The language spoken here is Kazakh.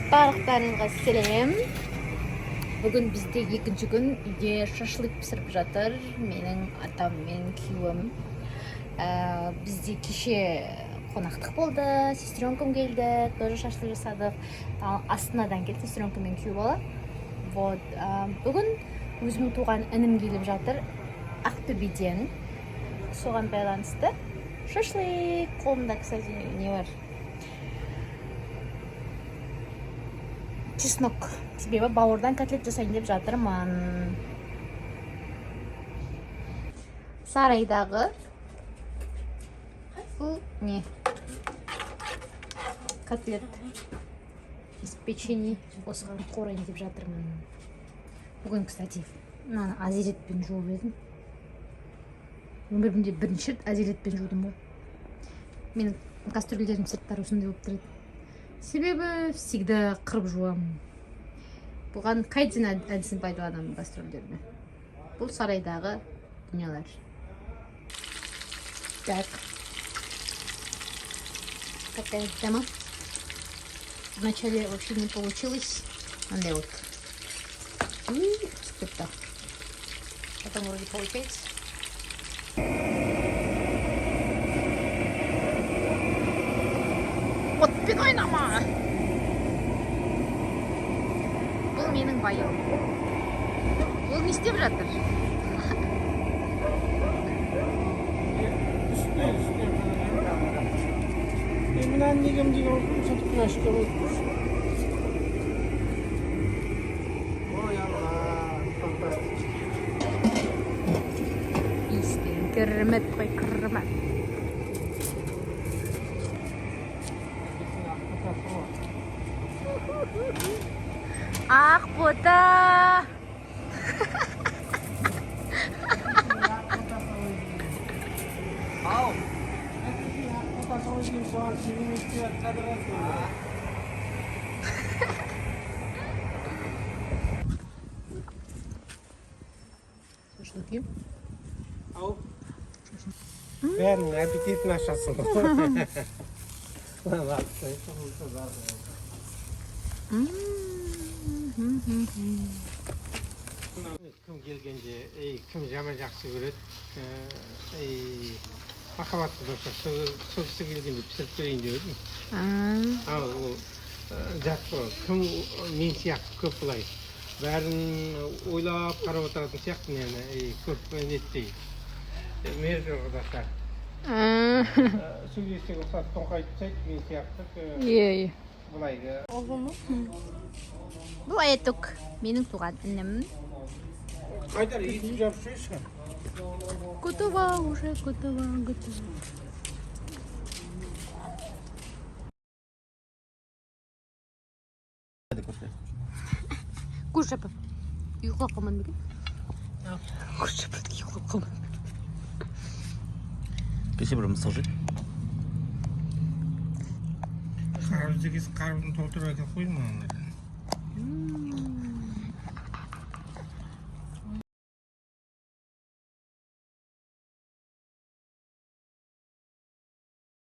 Барлықтарыңызға сәлем. Бүгін бізде екінші күн үйде шашлык пісіріп жатыр. Менің атам мен күйеуім. Бізде кеше қонақтық болды. Сестренкам келді, тоже шашлык жасадық. Астанадан келді сестренкам мен күйеу бала. Вот, бүгін өзімнің туған інім келіп жатыр. Ақтөбеден. Соған байланысты шашлык. Қолымда, кстати, не бар? Чеснок. Себебі бауырдан котлет жасайын деп жатырмын. Сарайдағы бұл не? Котлет из печенья. Осыған қорайын деп жатырмын. Бүгін, кстати, мынаны азиретпен жуып едім. Өмірімде бірінші рет азиретпен жудым ғой. Менің кастрюльдерім сырттары осындай болып тұрады. Себебі всегда қырып жуамын. Бұған кайдзен әдісін пайдаланамын кастрюльдеріне. Бұл сарайдағы дүниелер. Так. Такая тема. Вначале вообще не получилось. Андай вот. Скрипта. Потом вроде получается. Отпен ойнама! Бұл менің байым. Бұл не істеп жатыр? Мынаны негем деген olsun, satып қашты olsun. Ой, Алла, фантастик. Истен кірмет қой, кірмет. Ақ бота! Ау! Отасы ойын соған сүйместе қадырасың. Шашлыки. Ау! Бәрінің аппетитін ашасың. Кім келгенде, кім жаман жақсы көреді, махаббатты болса, сол кісі келгенде пісіріп берейін деп едім. Ал ол жақсы, кім мен сияқты көп былай. Бәрін ойлап қарап отыратын сияқты мені көп нетпей. Мерзі құрдастар. Сөйлесек ұқсат тоңқайтсайды мен сияқты. Бұлайғы. Бұл Аятөк, менің туған інім. Қайдар, етіп жап жойшы. Готова уже, готова. Кушай, пап. Ұйқылап қалмадым екен? Кушай, пап, ұйқылап қалмадым. Пеше бір мысық жет. Қарабызды кез қарабыздың толтырып әкел қойдым оңында.